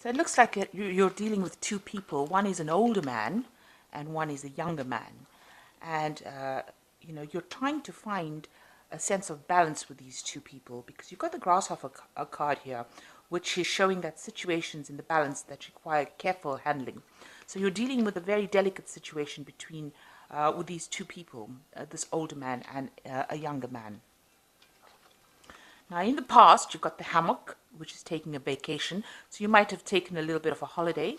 So it looks like you're dealing with two people. One is an older man and one is a younger man. And, you're trying to find a sense of balance with these two people because you've got the grasshopper card here, which is showing that situations in the balance that require careful handling. So you're dealing with a very delicate situation between with these two people, this older man and a younger man. Now, in the past, you've got the hammock, which is taking a vacation. So you might have taken a little bit of a holiday.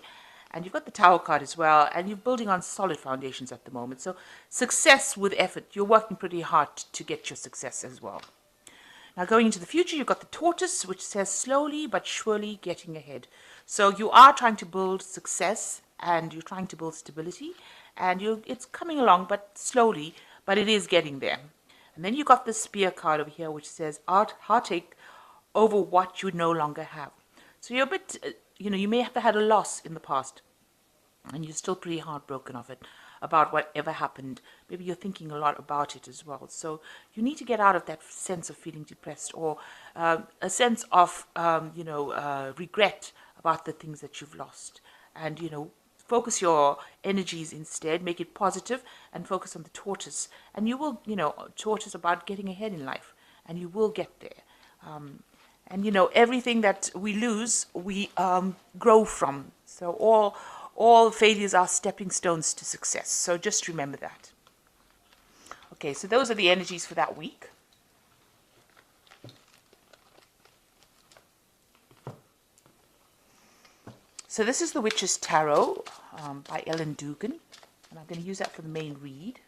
And you've got the Tower card as well. And you're building on solid foundations at the moment. So success with effort. You're working pretty hard to get your success as well. Now, going into the future, you've got the Tortoise, which says slowly but surely getting ahead. So you are trying to build success and you're trying to build stability. And it's coming along, but slowly, but it is getting there. And then you got the Spear card over here, which says heartache over what you no longer have. So you're a bit, you may have had a loss in the past, and you're still pretty heartbroken of it, about whatever happened. Maybe you're thinking a lot about it as well. So you need to get out of that sense of feeling depressed or a sense of, regret about the things that you've lost. And, focus your energies instead, make it positive, and focus on the Tortoise. And you will, Tortoise about getting ahead in life, and you will get there. And everything that we lose, we grow from. So all failures are stepping stones to success. So just remember that. Okay, so those are the energies for that week. So this is the Witch's Tarot by Ellen Dugan, and I'm going to use that for the main read.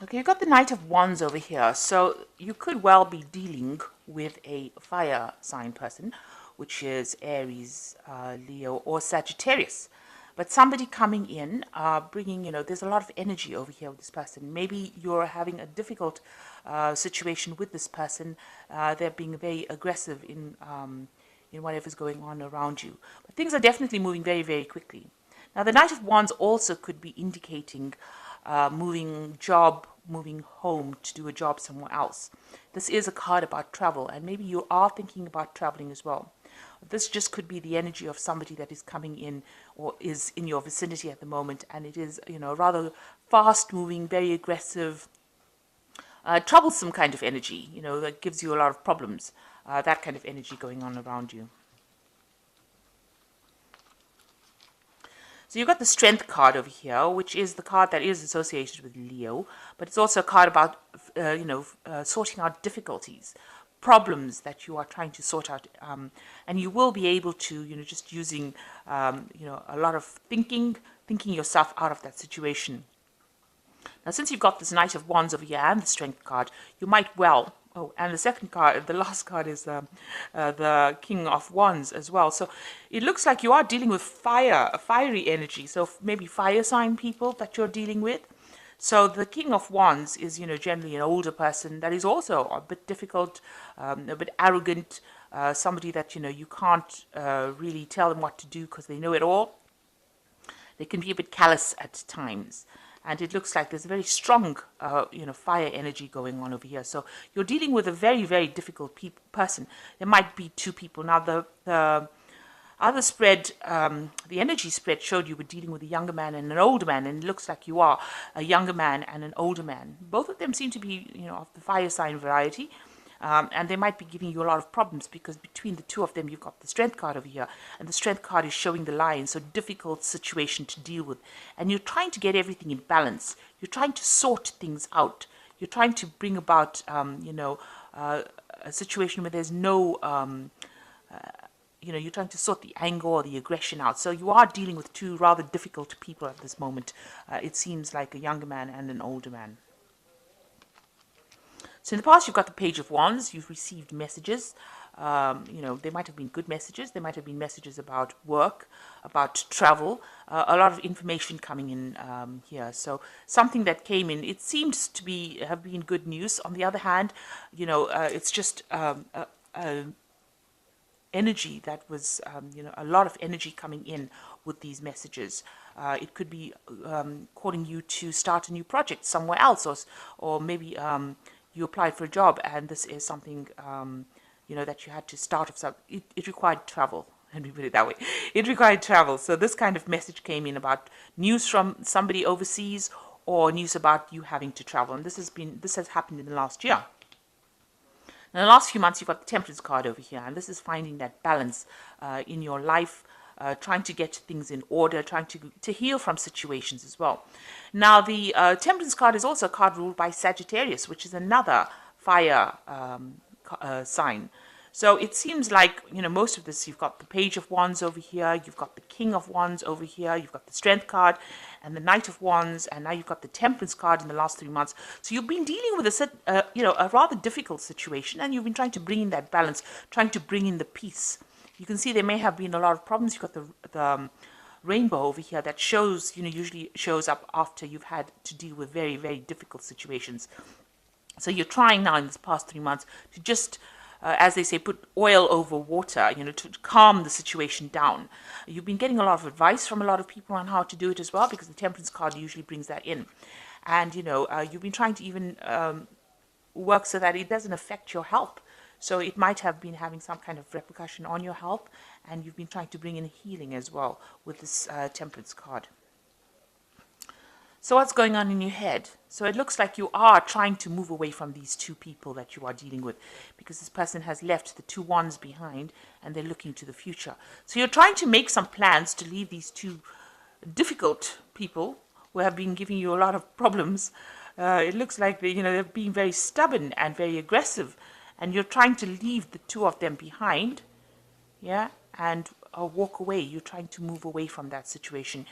Okay, you've got the Knight of Wands over here. So you could well be dealing with a fire sign person, which is Aries, Leo, or Sagittarius. But somebody coming in, bringing, there's a lot of energy over here with this person. Maybe you're having a difficult situation with this person. They're being very aggressive in whatever's going on around you. But things are definitely moving very, very quickly. Now, the Knight of Wands also could be indicating moving job, moving home to do a job somewhere else. This is a card about travel, and maybe you are thinking about traveling as well. This just could be the energy of somebody that is coming in or is in your vicinity at the moment, and it is, rather fast-moving, very aggressive, troublesome kind of energy, that gives you a lot of problems, that kind of energy going on around you. So you've got the Strength card over here, which is the card that is associated with Leo, but it's also a card about, sorting out difficulties, problems that you are trying to sort out, and you will be able to, just using, a lot of thinking yourself out of that situation. Now, since you've got this Knight of Wands over here and the Strength card, you might well. Oh, and the second card, the last card is the King of Wands as well. So it looks like you are dealing with fiery energy. So maybe fire sign people that you're dealing with. So the King of Wands is, generally an older person that is also a bit difficult, a bit arrogant, somebody that, you can't really tell them what to do because they know it all. They can be a bit callous at times. And it looks like there's a very strong, fire energy going on over here. So you're dealing with a very, very difficult person. There might be two people. Now, the other spread, the energy spread showed you were dealing with a younger man and an older man. And it looks like you are a younger man and an older man. Both of them seem to be, of the fire sign variety. And they might be giving you a lot of problems because between the two of them, you've got the Strength card over here. And the Strength card is showing the Lion, so difficult situation to deal with. And you're trying to get everything in balance. You're trying to sort things out. You're trying to bring about, a situation where there's no, you're trying to sort the anger or the aggression out. So you are dealing with two rather difficult people at this moment. It seems like a younger man and an older man. So in the past, you've got the Page of Wands. You've received messages. They might have been good messages. They might have been messages about work, about travel, a lot of information coming in here. So something that came in, it seems to have been good news. On the other hand, it's just energy that was, a lot of energy coming in with these messages. It could be calling you to start a new project somewhere else, or maybe you applied for a job and this is something, that you had to start of some. It required travel. Let me put it that way. It required travel. So this kind of message came in about news from somebody overseas or news about you having to travel. And this has happened in the last year. In the last few months, you've got the Temperance card over here, and this is finding that balance in your life, trying to get things in order, trying to heal from situations as well. Now, the Temperance card is also a card ruled by Sagittarius, which is another fire sign. So it seems like, most of this, you've got the Page of Wands over here, you've got the King of Wands over here, you've got the Strength card and the Knight of Wands, and now you've got the Temperance card in the last 3 months. So you've been dealing with a rather difficult situation, and you've been trying to bring in that balance, trying to bring in the peace. You can see there may have been a lot of problems. You've got the rainbow over here that shows, usually shows up after you've had to deal with very, very difficult situations. So you're trying now in this past 3 months to just, as they say, put oil over water, to calm the situation down. You've been getting a lot of advice from a lot of people on how to do it as well, because the Temperance card usually brings that in. And, you've been trying to even work so that it doesn't affect your health. So it might have been having some kind of repercussion on your health, and you've been trying to bring in healing as well with this Temperance card. So what's going on in your head? So it looks like you are trying to move away from these two people that you are dealing with, because this person has left the 2 wands behind and they're looking to the future. So you're trying to make some plans to leave these 2 difficult people who have been giving you a lot of problems. It looks like they're being very stubborn and very aggressive, and you're trying to leave the 2 of them behind, and walk away. You're trying to move away from that situation.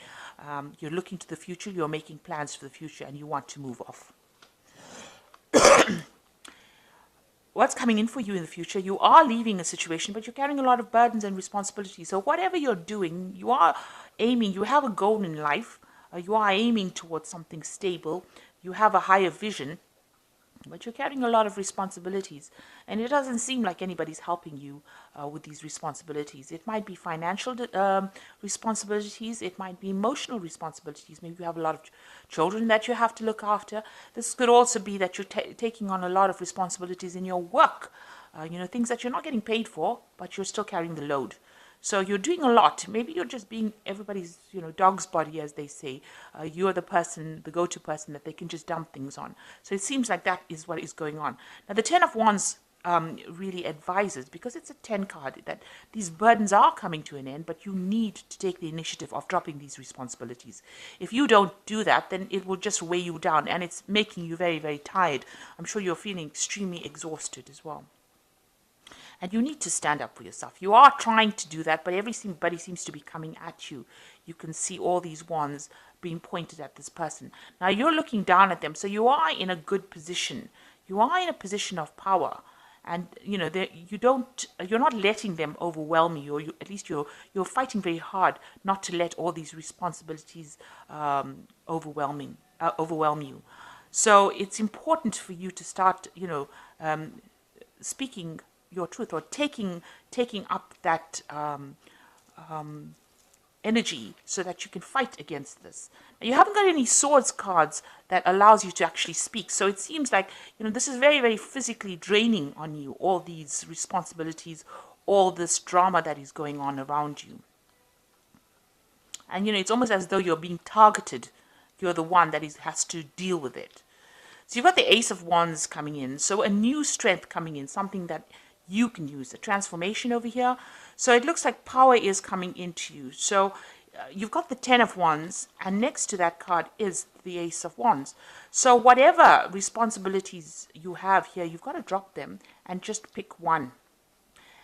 You're looking to the future, you're making plans for the future, and you want to move off. What's coming in for you in the future? You are leaving a situation, but you're carrying a lot of burdens and responsibilities. So whatever you're doing, you are aiming, you have a goal in life, you are aiming towards something stable, you have a higher vision, but you're carrying a lot of responsibilities, and it doesn't seem like anybody's helping you with these responsibilities. It might be financial responsibilities, it might be emotional responsibilities. Maybe you have a lot of children that you have to look after. This could also be that you're taking on a lot of responsibilities in your work, things that you're not getting paid for, but you're still carrying the load. So you're doing a lot. Maybe you're just being everybody's, dog's body, as they say. You're the person, the go-to person that they can just dump things on. So it seems like that is what is going on. Now, the 10 of Wands really advises, because it's a 10 card, that these burdens are coming to an end, but you need to take the initiative of dropping these responsibilities. If you don't do that, then it will just weigh you down, and it's making you very, very tired. I'm sure you're feeling extremely exhausted as well. And you need to stand up for yourself. You are trying to do that, but everybody seems to be coming at you. You can see all these wands being pointed at this person. Now you're looking down at them, so you are in a good position. You are in a position of power, and you're not letting them overwhelm you, or at least you're fighting very hard not to let all these responsibilities overwhelm you. So it's important for you to start, speaking your truth, or taking up that energy so that you can fight against this. Now, you haven't got any swords cards that allows you to actually speak. So it seems like, this is very, very physically draining on you, all these responsibilities, all this drama that is going on around you. And, it's almost as though you're being targeted. You're the one that has to deal with it. So you've got the Ace of Wands coming in. So a new strength coming in, something that you can use, a transformation over here. So it looks like power is coming into you. So you've got the 10 of Wands, and next to that card is the Ace of Wands. So whatever responsibilities you have here, you've got to drop them and just pick one.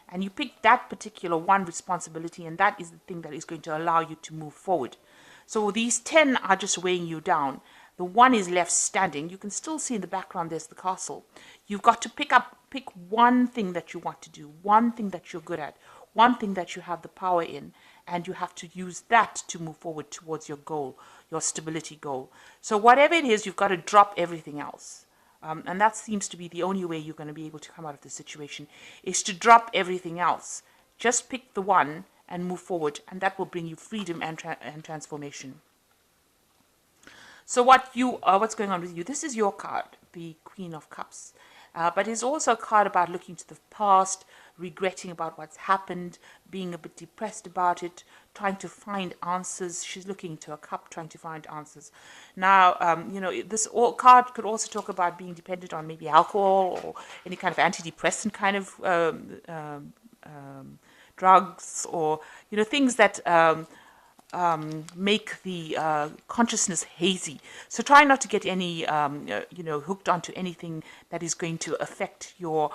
And you pick that particular one responsibility, and that is the thing that is going to allow you to move forward. So these 10 are just weighing you down. the one is left standing. You can still see in the background there's the castle. You've got to pick one thing that you want to do, one thing that you're good at, one thing that you have the power in, and you have to use that to move forward towards your goal, your stability goal. So whatever it is, you've got to drop everything else. And that seems to be the only way you're going to be able to come out of this situation, is to drop everything else. Just pick the one and move forward, and that will bring you freedom and transformation. So what's going on with you? This is your card, the Queen of Cups. But it's also a card about looking to the past, regretting about what's happened, being a bit depressed about it, trying to find answers. She's looking into a cup, trying to find answers. Now, this card could also talk about being dependent on maybe alcohol or any kind of antidepressant kind of drugs, or things that make the consciousness hazy. So try not to get any hooked onto anything that is going to affect your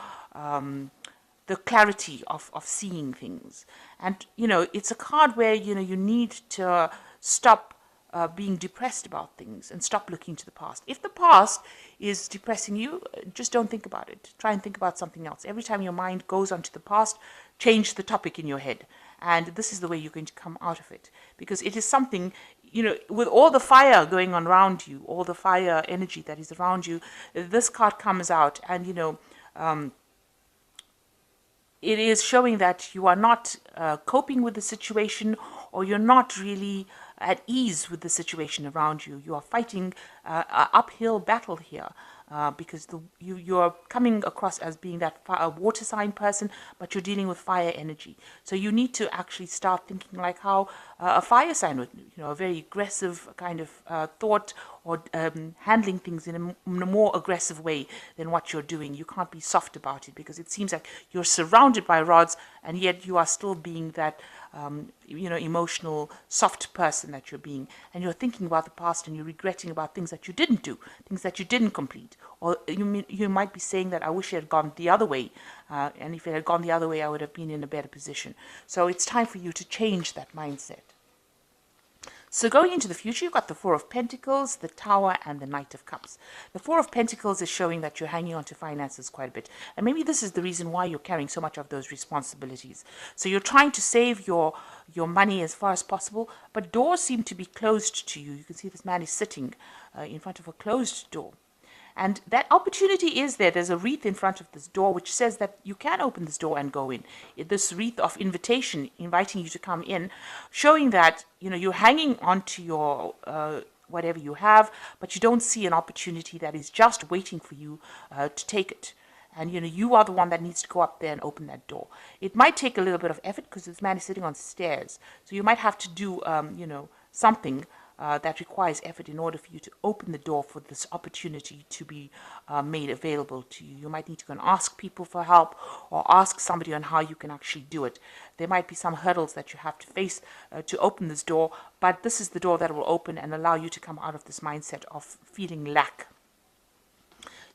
the clarity of seeing things. And it's a card where you need to stop being depressed about things and stop looking to the past. If the past is depressing you, just don't think about it. Try and think about something else. Every time your mind goes onto the past, change the topic in your head. And this is the way you're going to come out of it. Because it is something, with all the fire going on around you, all the fire energy that is around you, this card comes out and, it is showing that you are not coping with the situation, or you're not really at ease with the situation around you. You are fighting an uphill battle here because you're coming across as being that a water sign person, but you're dealing with fire energy. So you need to actually start thinking like how a fire sign would, a very aggressive kind of thought, or handling things in a more aggressive way than what you're doing. You can't be soft about it, because it seems like you're surrounded by rods, and yet you are still being that emotional, soft person that you're being, and you're thinking about the past, and you're regretting about things that you didn't do, things that you didn't complete, or you might be saying that I wish it had gone the other way, and if it had gone the other way, I would have been in a better position. So it's time for you to change that mindset. So going into the future, you've got the Four of Pentacles, the Tower, and the Knight of Cups. The Four of Pentacles is showing that you're hanging on to finances quite a bit. And maybe this is the reason why you're carrying so much of those responsibilities. So you're trying to save your money as far as possible, but doors seem to be closed to you. You can see this man is sitting in front of a closed door. And that opportunity is there. There's a wreath in front of this door which says that you can open this door and go in. This wreath of invitation, inviting you to come in, showing that you're hanging on to your whatever you have, but you don't see an opportunity that is just waiting for you to take it. And you are the one that needs to go up there and open that door. It might take a little bit of effort because this man is sitting on stairs, so you might have to do something that requires effort in order for you to open the door for this opportunity to be made available to you. You might need to go and ask people for help, or ask somebody on how you can actually do it. There might be some hurdles that you have to face to open this door, but this is the door that will open and allow you to come out of this mindset of feeling lack.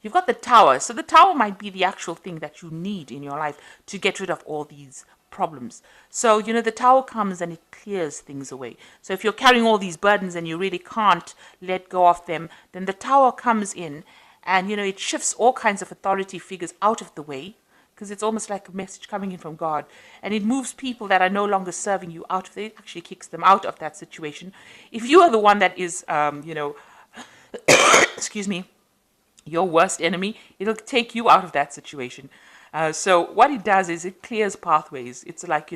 You've got the Tower. So the Tower might be the actual thing that you need in your life to get rid of all these problems. So, the Tower comes and it clears things away. So if you're carrying all these burdens and you really can't let go of them, then the Tower comes in and, it shifts all kinds of authority figures out of the way, because it's almost like a message coming in from God. And it moves people that are no longer serving you out of it. It actually kicks them out of that situation. If you are the one that is, excuse me, your worst enemy, it'll take you out of that situation. So what it does is it clears pathways. It's like,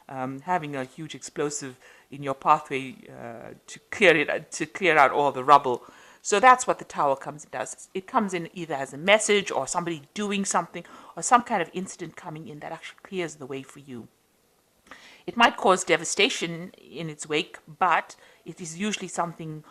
having a huge explosive in your pathway to clear out all the rubble. So that's what the Tower comes and does. It comes in either as a message, or somebody doing something, or some kind of incident coming in that actually clears the way for you. It might cause devastation in its wake, but it is usually something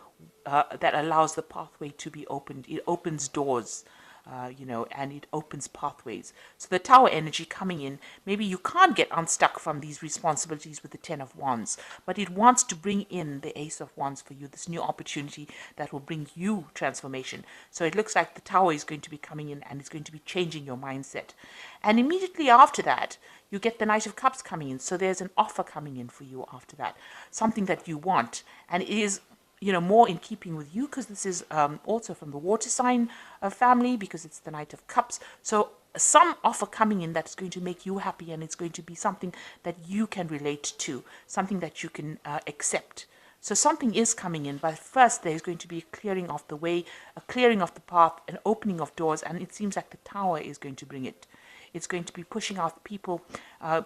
that allows the pathway to be opened. It opens doors, and it opens pathways. So the Tower energy coming in, maybe you can't get unstuck from these responsibilities with the Ten of Wands, but it wants to bring in the Ace of Wands for you, this new opportunity that will bring you transformation. So it looks like the Tower is going to be coming in and it's going to be changing your mindset. And immediately after that, you get the Knight of Cups coming in. So there's an offer coming in for you after that, something that you want. And it is more in keeping with you, because this is also from the water sign family, because it's the Knight of Cups. So some offer coming in that's going to make you happy, and it's going to be something that you can relate to, something that you can accept. So something is coming in, but first there's going to be a clearing of the way, a clearing of the path, an opening of doors, and it seems like the Tower is going to bring it. It's going to be pushing out people.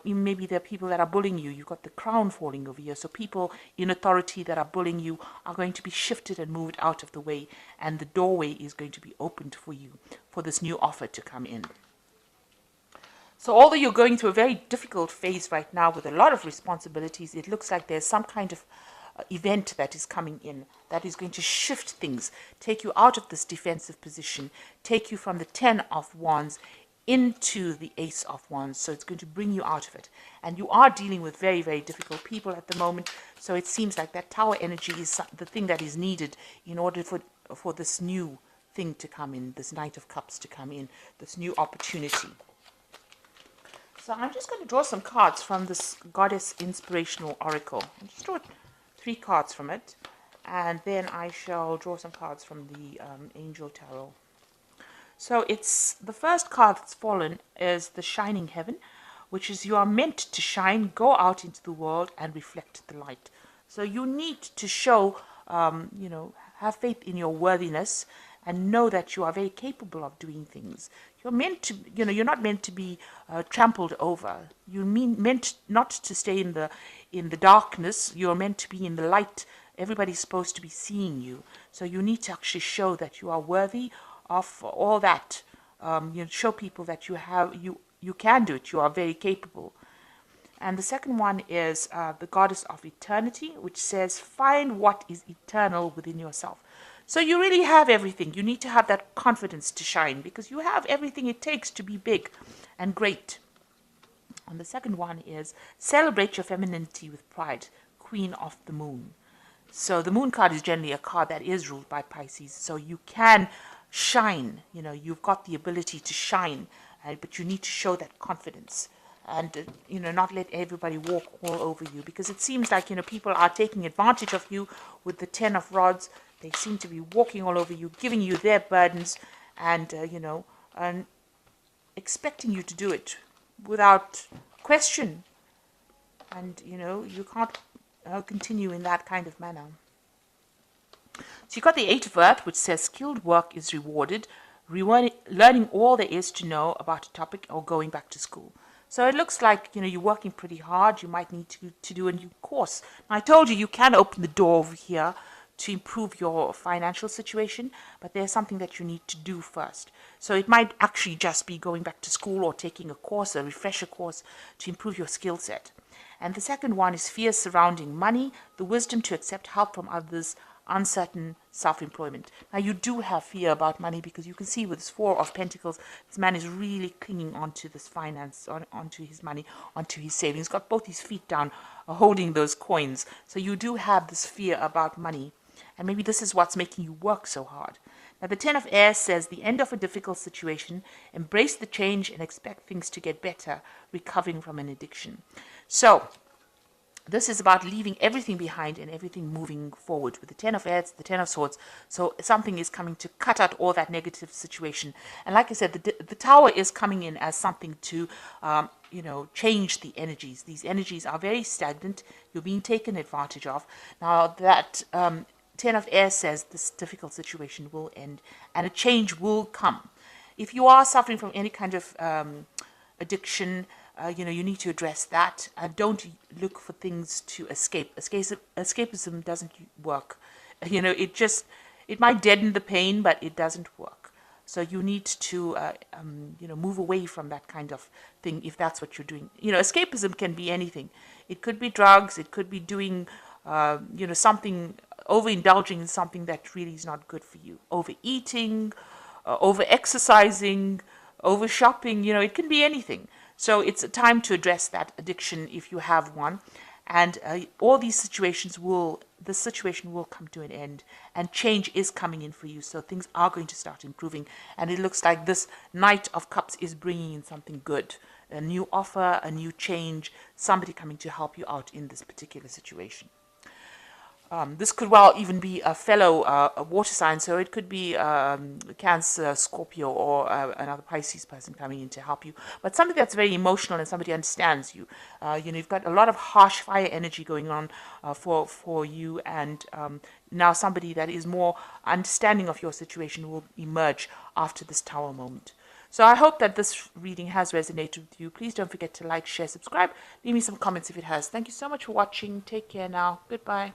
Maybe there are people that are bullying you. You've got the crown falling over here. So people in authority that are bullying you are going to be shifted and moved out of the way. And the doorway is going to be opened for you, for this new offer to come in. So although you're going through a very difficult phase right now with a lot of responsibilities, it looks like there's some kind of event that is coming in that is going to shift things, take you out of this defensive position, take you from the 10 of Wands into the Ace of Wands. So it's going to bring you out of it. And you are dealing with very, very difficult people at the moment. So it seems like that Tower energy is the thing that is needed in order for this new thing to come in, this Knight of Cups to come in, this new opportunity. So I'm just going to draw some cards from this Goddess Inspirational Oracle. I'll just draw 3 cards from it. And then I shall draw some cards from the Angel Tarot. So it's the first card that's fallen is the Shining Heaven, which is you are meant to shine, go out into the world and reflect the light. So you need to show, have faith in your worthiness and know that you are very capable of doing things. You're meant to, you're not meant to be trampled over. You're meant not to stay in the darkness. You're meant to be in the light. Everybody's supposed to be seeing you. So you need to actually show that you are worthy of all that. Show people that you can do it. You are very capable. And the second one is the Goddess of Eternity, which says, find what is eternal within yourself. So you really have everything. You need to have that confidence to shine, because you have everything it takes to be big and great. And the second one is celebrate your femininity with pride, Queen of the Moon. So the Moon card is generally a card that is ruled by Pisces. So you can shine, you've got the ability to shine, but you need to show that confidence and, not let everybody walk all over you, because it seems like, people are taking advantage of you with the 10 of Rods. They seem to be walking all over you, giving you their burdens and, and expecting you to do it without question. And, you can't continue in that kind of manner. So you've got the 8 of Earth, which says skilled work is rewarded, learning all there is to know about a topic or going back to school. So it looks like, you're working pretty hard. You might need to do a new course. Now, I told you, you can open the door over here to improve your financial situation, but there's something that you need to do first. So it might actually just be going back to school or taking a course, a refresher course, to improve your skill set. And the second one is fears surrounding money, the wisdom to accept help from others, uncertain self-employment. Now, you do have fear about money, because you can see with this 4 of Pentacles, this man is really clinging onto this finance, onto his money, onto his savings. He's got both his feet down, holding those coins. So you do have this fear about money. And maybe this is what's making you work so hard. Now, the 10 of Air says the end of a difficult situation, embrace the change and expect things to get better, recovering from an addiction. So this is about leaving everything behind and everything moving forward. With the 10 of Airs, the 10 of Swords, so something is coming to cut out all that negative situation. And like I said, the Tower is coming in as something to, change the energies. These energies are very stagnant. You're being taken advantage of. Now, that 10 of Air says this difficult situation will end and a change will come. If you are suffering from any kind of addiction, you need to address that. Don't look for things to escape. Escapism doesn't work. It might deaden the pain, but it doesn't work. So you need to, move away from that kind of thing if that's what you're doing. Escapism can be anything. It could be drugs. It could be doing, something, overindulging in something that really is not good for you. Overeating, over-exercising, over-shopping, it can be anything. So it's a time to address that addiction if you have one. And all these situations the situation will come to an end. And change is coming in for you. So things are going to start improving. And it looks like this Knight of Cups is bringing in something good. A new offer, a new change, somebody coming to help you out in this particular situation. This could well even be a fellow a water sign, so it could be Cancer, Scorpio, or another Pisces person coming in to help you. But somebody that's very emotional and somebody understands you. You've got a lot of harsh fire energy going on for you, and now somebody that is more understanding of your situation will emerge after this Tower moment. So I hope that this reading has resonated with you. Please don't forget to like, share, subscribe. Leave me some comments if it has. Thank you so much for watching. Take care now. Goodbye.